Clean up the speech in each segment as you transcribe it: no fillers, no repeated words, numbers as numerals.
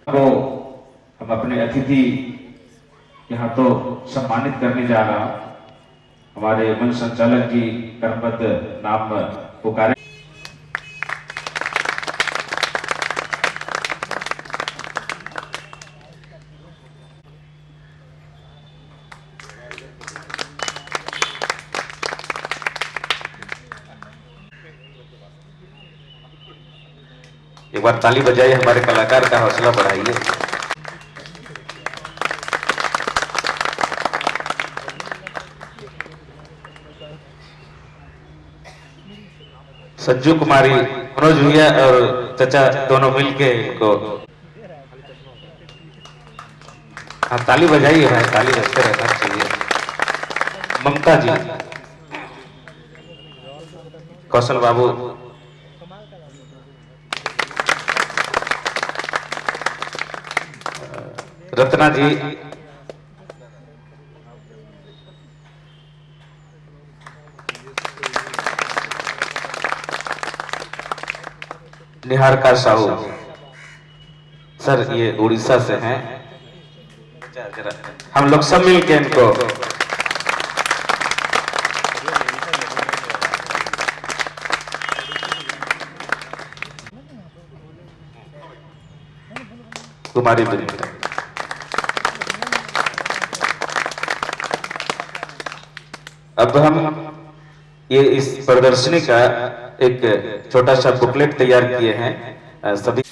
को हम अपने अतिथि यहाँ तो सम्मानित करने जा रहा हूं। हमारे मंच संचालक जी कर्मबद्ध नाम पुकारे। एक बार ताली बजाइए, हमारे कलाकार का हौसला बढ़ाइए। सज्जू कुमारी, मनोज भैया और चचा दोनों मिलके इनको, हाँ ताली बजाइए भाई, ताली बजते रहना चाहिए। ममता जी, कौशल बाबू, रत्ना जी, निहारिका साहू सर, ये उड़ीसा से हैं। हम लोग सब मिलके इनको कुमारी बिंदु। अब हम ये इस प्रदर्शनी का एक छोटा सा बुकलेट तैयार किए हैं सभी।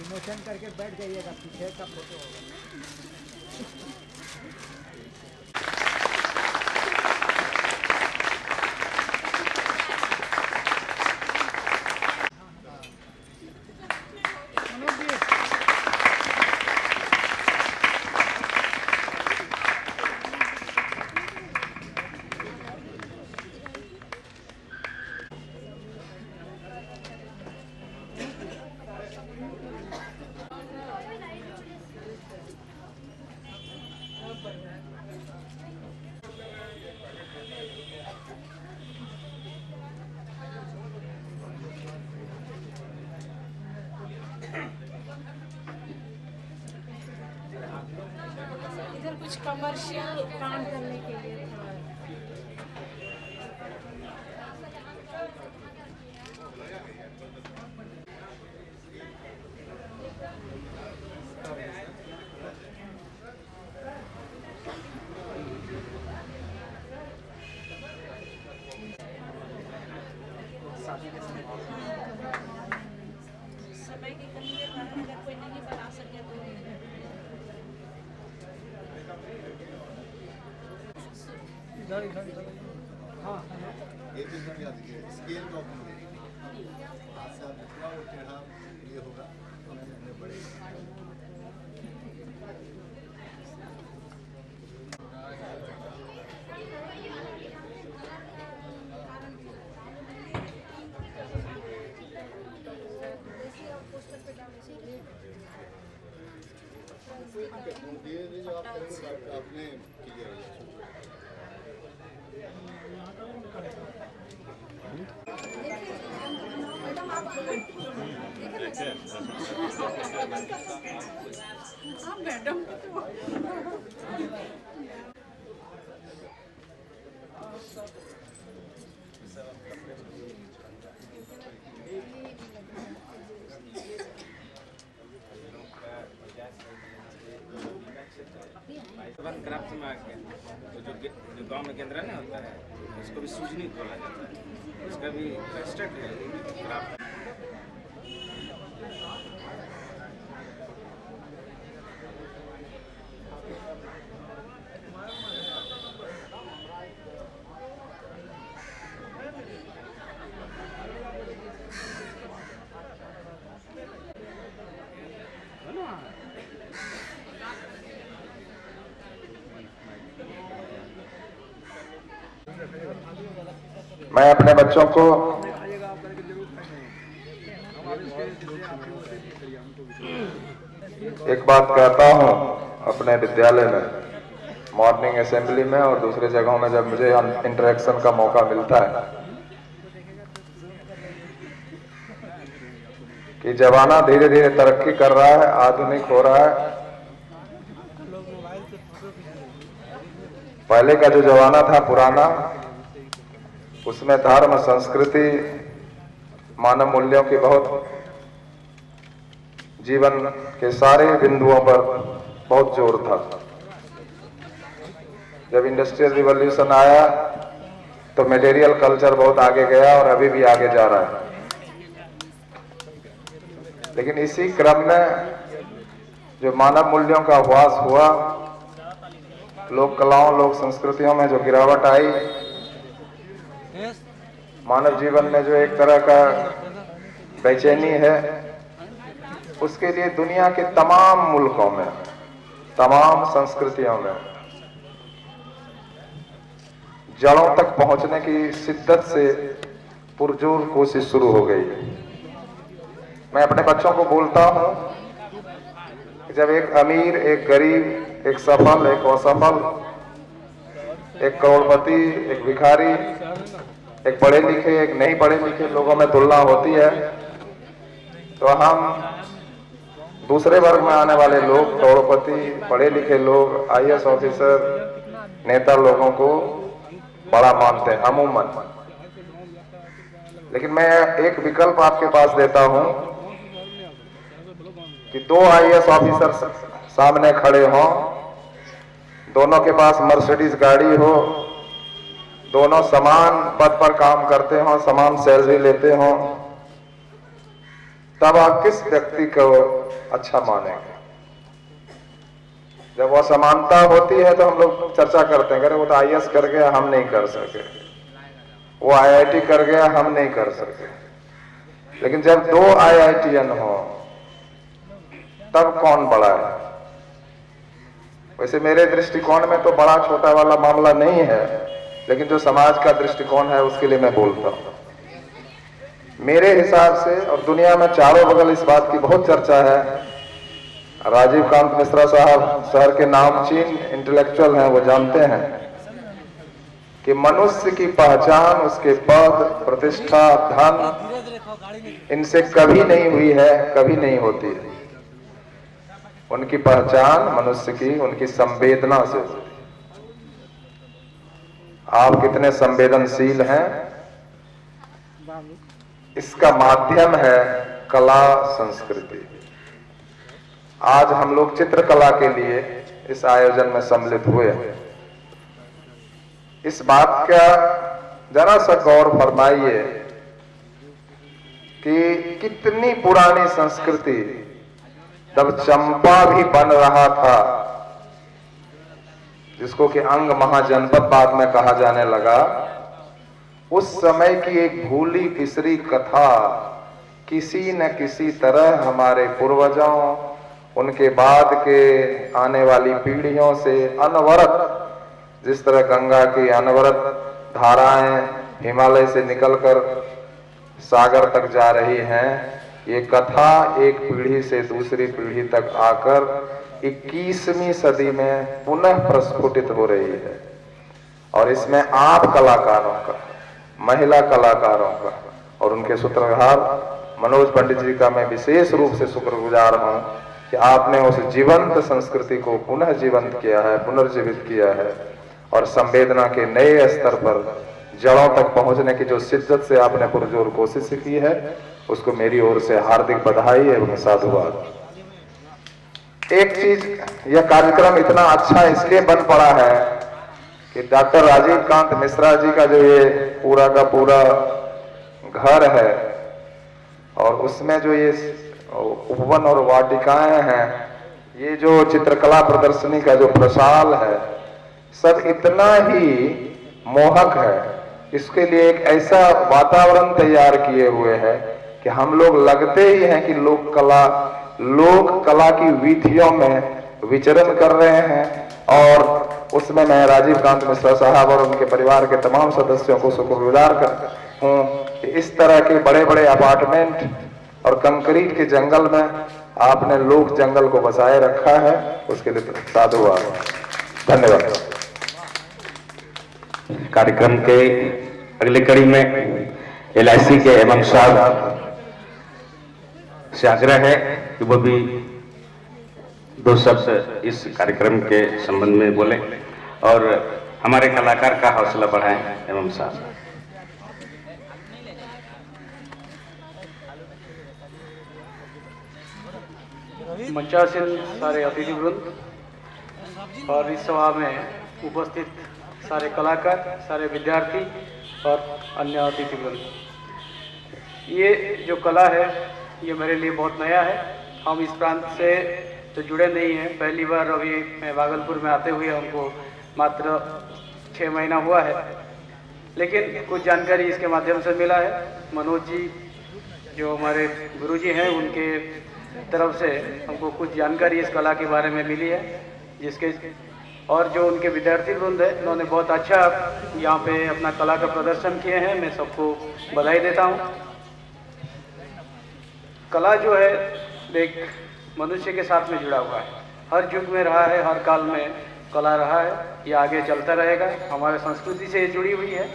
इमोशन करके बैठ जाइएगा, पीछे का फोटो होगा। इधर कुछ कमर्शियल काम करने के लिए था। समय की कमी के कारण अगर कोई नहीं बना सके तो हाँ एक दिन याद रखिए, स्केल का ओपन हाथ से जितना वो टेढ़ा ये होगा उतने बड़े। ये जो आप करेंगे आपने किया मैडम क्राफ्ट में आके तो जो गांव में केंद्र ना होता है उसको भी सूजनी बोला जाता है, उसका भी रजिस्टर्ड है क्राफ्ट। मैं अपने बच्चों को एक बात कहता हूँ अपने विद्यालय में, मॉर्निंग असेंबली में और दूसरे जगहों में जब मुझे इंटरेक्शन का मौका मिलता है, कि जमाना धीरे धीरे तरक्की कर रहा है, आधुनिक हो रहा है। पहले का जो जमाना था पुराना, उसमें धर्म, संस्कृति, मानव मूल्यों की बहुत, जीवन के सारे बिंदुओं पर बहुत जोर था। जब इंडस्ट्रियल रिवॉल्यूशन आया तो मटेरियल कल्चर बहुत आगे गया और अभी भी आगे जा रहा है। लेकिन इसी क्रम में जो मानव मूल्यों का ह्रास हुआ, लोक कलाओं, लोक संस्कृतियों में जो गिरावट आई, मानव जीवन में जो एक तरह का बेचैनी है, उसके लिए दुनिया के तमाम मुल्कों में, तमाम संस्कृतियों में जड़ों तक पहुंचने की शिद्दत से पुरजोर कोशिश शुरू हो गई। मैं अपने बच्चों को बोलता हूं कि जब एक अमीर, एक गरीब, एक सफल, एक असफल, एक करोड़पति, एक भिखारी, एक पढ़े लिखे, एक नहीं पढ़े लिखे लोगों में तुलना होती है, तो हम दूसरे वर्ग में आने वाले लोग, करोड़पति, पढ़े लिखे लोग, आईएएस ऑफिसर, नेता लोगों को बड़ा मानते हैं अमूमन। लेकिन मैं एक विकल्प आपके पास देता हूं कि दो आईएएस ऑफिसर सामने खड़े हों, दोनों के पास मर्सिडीज गाड़ी हो, दोनों समान पद पर काम करते हों, समान सैलरी लेते हों, तब आप किस व्यक्ति को अच्छा मानेंगे? जब वो समानता होती है तो हम लोग चर्चा करते हैं, अरे वो तो आईएएस कर गया, हम नहीं कर सके, वो आईआईटी कर गया, हम नहीं कर सके। लेकिन जब दो आईआईटीएन हो तब कौन बड़ा है? वैसे मेरे दृष्टिकोण में तो बड़ा छोटा वाला मामला नहीं है, लेकिन जो समाज का दृष्टिकोण है उसके लिए मैं बोलता हूं। मेरे हिसाब से, और दुनिया में चारों बगल इस बात की बहुत चर्चा है, राजीव कांत मिश्रा साहब शहर के नामचीन इंटेलेक्चुअल हैं, वो जानते हैं कि मनुष्य की पहचान उसके पद, प्रतिष्ठा, धन, इनसे कभी नहीं हुई है, कभी नहीं होती है। उनकी पहचान मनुष्य की उनकी संवेदना से होती है। आप कितने संवेदनशील हैं, इसका माध्यम है कला, संस्कृति। आज हम लोग चित्रकला के लिए इस आयोजन में सम्मिलित हुए हैं। इस बात का जरा सा गौर फरमाइए कि कितनी पुरानी संस्कृति, जब चंपा भी बन रहा था, जिसको कि अंग महाजनपद बाद में कहा जाने लगा, उस समय की एक भूली बिसरी कथा किसी न किसी तरह हमारे पूर्वजों, उनके बाद के आने वाली पीढ़ियों से अनवरत, जिस तरह गंगा की अनवरत धाराएं हिमालय से निकलकर सागर तक जा रही हैं, ये कथा एक पीढ़ी से दूसरी पीढ़ी तक आकर 21वीं सदी में पुनः प्रस्फुटित हो रही है। और इसमें आप कलाकारों का, महिला कलाकारों का और उनके सूत्रधार मनोज पंडित जी का मैं विशेष रूप से शुक्रगुजार हूं कि आपने उस जीवंत संस्कृति को पुनः जीवंत किया है, पुनर्जीवित किया है, और संवेदना के नए स्तर पर जड़ों तक पहुंचने की जो शिद्दत से आपने पुरजोर कोशिश की है, उसको मेरी ओर से हार्दिक बधाई एवं साधुवाद। एक चीज, यह कार्यक्रम इतना अच्छा इसलिए बन पड़ा है कि डॉक्टर राजीव कांत मिश्रा जी का जो ये पूरा का पूरा घर है, और उसमें जो ये उपवन और वाटिकाएं हैं, ये जो चित्रकला प्रदर्शनी का जो प्रसाल है, सब इतना ही मोहक है। इसके लिए एक ऐसा वातावरण तैयार किए हुए हैं कि हम लोग लगते ही हैं कि लोक कला की वीथियों में विचरण कर रहे हैं। और उसमें मैं राजीव कांत मिश्रा साहब और उनके परिवार के तमाम सदस्यों को शुक्रगुजार हूं कि इस तरह के बड़े बड़े अपार्टमेंट और कंक्रीट के जंगल में आपने लोक जंगल को बचाए रखा है, उसके लिए साधुवाद, धन्यवाद। कार्यक्रम के अगले कड़ी में LIC के एवं से आग्रह है कि वो भी 2 शब्द इस कार्यक्रम के संबंध में बोले और हमारे कलाकार का हौसला बढ़ाएं एवं साथ मंचासीन सारे अतिथि वृंद और इस सभा में उपस्थित सारे कलाकार, सारे विद्यार्थी और अन्य अतिथि वृंद, ये जो कला है ये मेरे लिए बहुत नया है। हम इस प्रांत से तो जुड़े नहीं हैं, पहली बार अभी मैं भागलपुर में आते हुए हमको मात्र 6 महीना हुआ है, लेकिन कुछ जानकारी इसके माध्यम से मिला है। मनोज जी जो हमारे गुरुजी हैं उनके तरफ से हमको कुछ जानकारी इस कला के बारे में मिली है, जिसके और जो उनके विद्यार्थी वृंद है उन्होंने बहुत अच्छा यहाँ पे अपना कला का प्रदर्शन किए हैं। मैं सबको बधाई देता हूँ। कला जो है एक मनुष्य के साथ में जुड़ा हुआ है, हर युग में रहा है, हर काल में कला रहा है, ये आगे चलता रहेगा। हमारे संस्कृति से ये जुड़ी हुई है,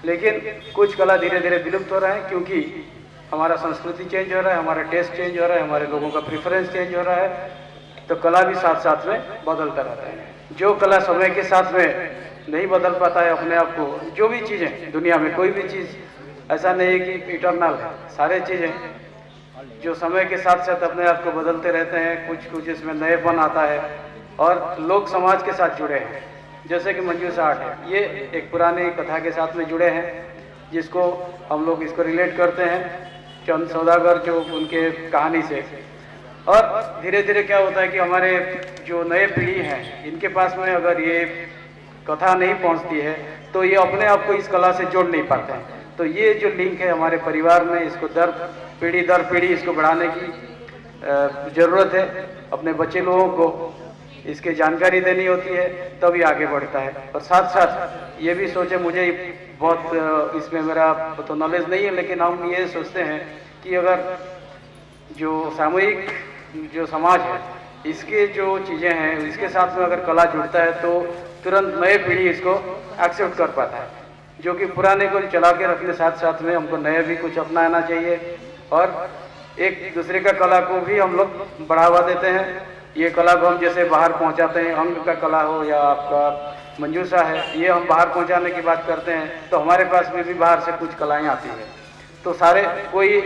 लेकिन कुछ कला धीरे धीरे विलुप्त हो रहा है क्योंकि हमारा संस्कृति चेंज हो रहा है, हमारा टेस्ट चेंज हो रहा है, हमारे लोगों का प्रेफरेंस चेंज हो रहा है, तो कला भी साथ साथ में बदलता रहता है। जो कला समय के साथ में नहीं बदल पाता है अपने आप को, जो भी चीज़ें दुनिया में कोई भी चीज़ ऐसा नहीं है कि इटरनल है, सारे चीज़ें जो समय के साथ साथ अपने आप को बदलते रहते हैं, कुछ कुछ इसमें नएपन आता है और लोग समाज के साथ जुड़े हैं। जैसे कि मंजूषा आर्ट है, ये एक पुरानी कथा के साथ में जुड़े हैं, जिसको हम लोग इसको रिलेट करते हैं चंद सौदागर जो उनके कहानी से। और धीरे धीरे क्या होता है कि हमारे जो नए पीढ़ी हैं इनके पास में अगर ये कथा नहीं पहुंचती है तो ये अपने आप को इस कला से जोड़ नहीं पाते हैं। तो ये जो लिंक है हमारे परिवार में, इसको दर पीढ़ी इसको बढ़ाने की ज़रूरत है। अपने बच्चे लोगों को इसकी जानकारी देनी होती है, तभी आगे बढ़ता है। और साथ साथ ये भी सोचे, मुझे बहुत इसमें मेरा तो नॉलेज नहीं है, लेकिन हम ये सोचते हैं कि अगर जो सामूहिक जो समाज है इसके जो चीज़ें हैं इसके साथ में अगर कला जुड़ता है तो तुरंत नए पीढ़ी इसको एक्सेप्ट कर पाता है, जो कि पुराने को चला के रखने साथ साथ में हमको नए भी कुछ अपनाना चाहिए और एक दूसरे का कला को भी हम लोग बढ़ावा देते हैं। ये कला को हम जैसे बाहर पहुंचाते हैं, अंग का कला हो या आपका मंजूषा है, ये हम बाहर पहुंचाने की बात करते हैं, तो हमारे पास में भी बाहर से कुछ कलाएं आती हैं। तो सारे कोई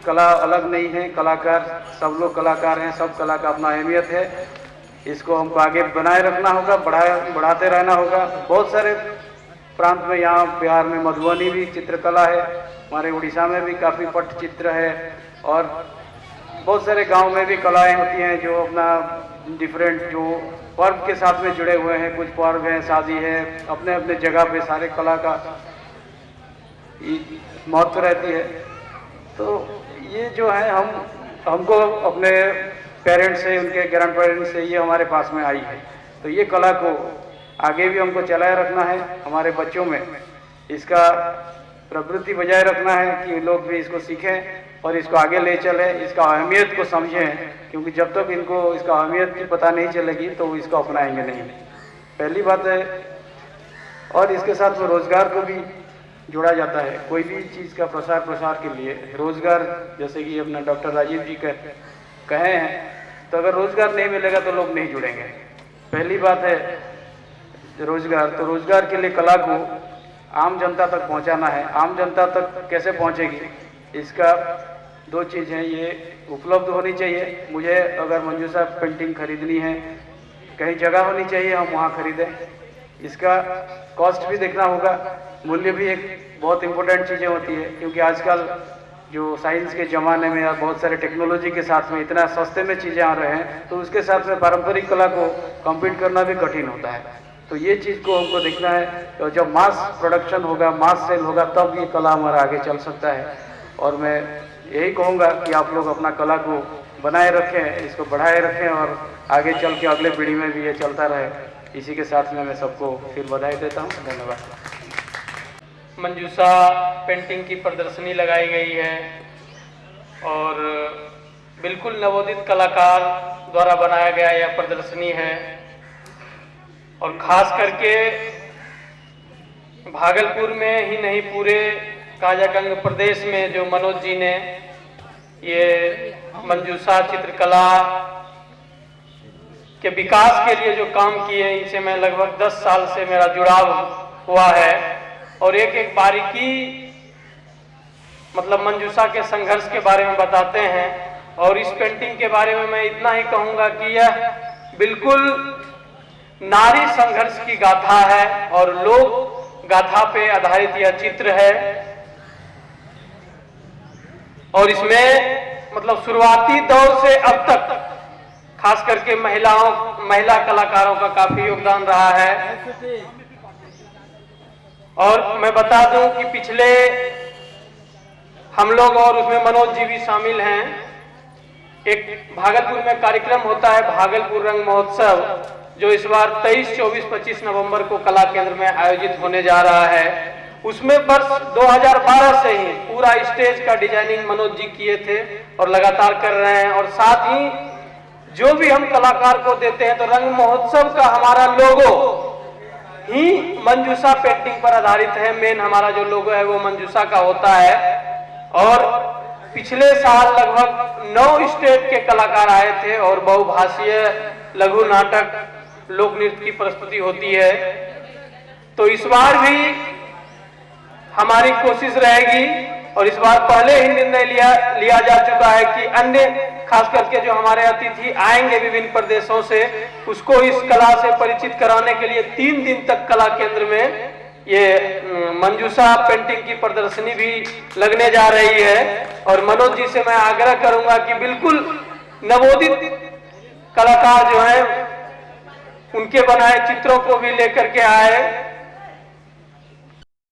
कला अलग नहीं है, कलाकार सब लोग कलाकार हैं, सब कला का अपना अहमियत है। इसको हमको आगे बनाए रखना होगा, बढ़ाते रहना होगा। बहुत सारे प्रांत में, यहाँ बिहार में मधुबनी भी चित्रकला है, हमारे उड़ीसा में भी काफ़ी पट्टचित्र है और बहुत सारे गांव में भी कलाएं होती हैं जो अपना डिफरेंट जो पर्व के साथ में जुड़े हुए हैं। कुछ पर्व हैं, शादी है, अपने अपने जगह पे सारे कला का महत्व रहती है। तो ये जो है हमको अपने पेरेंट्स से, उनके ग्रैंड पेरेंट्स से ये हमारे पास में आई है, तो ये कला को आगे भी हमको चलाए रखना है। हमारे बच्चों में इसका प्रवृत्ति बजाय रखना है कि लोग भी इसको सीखें और इसको आगे ले चलें, इसका अहमियत को समझें, क्योंकि जब तक इनको इसका अहमियत की पता नहीं चलेगी तो वो इसको अपनाएंगे नहीं, पहली बात है। और इसके साथ में रोजगार को भी जोड़ा जाता है। कोई भी चीज़ का प्रसार के लिए रोजगार, जैसे कि अपना डॉक्टर राजीव जी कहे हैं, तो अगर रोजगार नहीं मिलेगा तो लोग नहीं जुड़ेंगे। पहली बात है रोजगार, तो रोजगार के लिए कला को आम जनता तक पहुंचाना है। आम जनता तक कैसे पहुंचेगी, इसका 2 चीज़ हैं, ये उपलब्ध होनी चाहिए। मुझे अगर मंजूषा पेंटिंग खरीदनी है, कहीं जगह होनी चाहिए, हम वहाँ खरीदें। इसका कॉस्ट भी देखना होगा, मूल्य भी एक बहुत इंपॉर्टेंट चीज़ें होती है, क्योंकि आजकल जो साइंस के ज़माने में या बहुत सारे टेक्नोलॉजी के साथ में इतना सस्ते में चीज़ें आ रहे हैं, तो उसके साथ में पारंपरिक कला को कम्पीट करना भी कठिन होता है। तो ये चीज़ को हमको देखना है, तो जब मास प्रोडक्शन होगा, मास सेल होगा, तब ये कला हमारा आगे चल सकता है। और मैं यही कहूँगा कि आप लोग अपना कला को बनाए रखें, इसको बढ़ाए रखें और आगे चल के अगले पीढ़ी में भी ये चलता रहे। इसी के साथ में मैं सबको फिर बधाई देता हूँ। धन्यवाद। मंजूषा पेंटिंग की प्रदर्शनी लगाई गई है और बिल्कुल नवोदित कलाकार द्वारा बनाया गया यह प्रदर्शनी है। और खास करके भागलपुर में ही नहीं, पूरे काजागंज प्रदेश में जो मनोज जी ने ये मंजूषा चित्रकला के विकास के लिए जो काम किए, इनसे मैं लगभग 10 साल से मेरा जुड़ाव हुआ है और एक एक बारीकी मतलब मंजूषा के संघर्ष के बारे में बताते हैं। और इस पेंटिंग के बारे में मैं इतना ही कहूंगा कि यह बिल्कुल नारी संघर्ष की गाथा है और लोक गाथा पे आधारित यह चित्र है। और इसमें मतलब शुरुआती दौर से अब तक खास करके महिला कलाकारों का काफी योगदान रहा है। और मैं बता दूं कि पिछले हम लोग और उसमें मनोज जी भी शामिल हैं, एक भागलपुर में कार्यक्रम होता है भागलपुर रंग महोत्सव, जो इस बार 23, 24, 25 नवंबर को कला केंद्र में आयोजित होने जा रहा है। उसमें वर्ष 2012 से ही पूरा स्टेज का डिजाइनिंग मनोज जी किए थे और लगातार कर रहे हैं। और साथ ही जो भी हम कलाकार को देते हैं तो रंग महोत्सव का हमारा लोगो ही मंजूषा पेंटिंग पर आधारित है। मेन हमारा जो लोगो है वो मंजूषा का होता है। और पिछले साल लगभग 9 स्टेट के कलाकार आए थे और बहुभाषीय लघु नाटक लोक नृत्य की प्रस्तुति होती है। तो इस बार भी हमारी कोशिश रहेगी और इस बार पहले ही निर्णय लिया जा चुका है कि अन्य खास करके जो हमारे अतिथि आएंगे विभिन्न प्रदेशों से, उसको इस कला से परिचित कराने के लिए 3 दिन तक कला केंद्र में ये मंजूषा पेंटिंग की प्रदर्शनी भी लगने जा रही है। और मनोज जी से मैं आग्रह करूंगा कि बिल्कुल नवोदित कलाकार जो हैं उनके बनाए चित्रों को भी लेकर के आए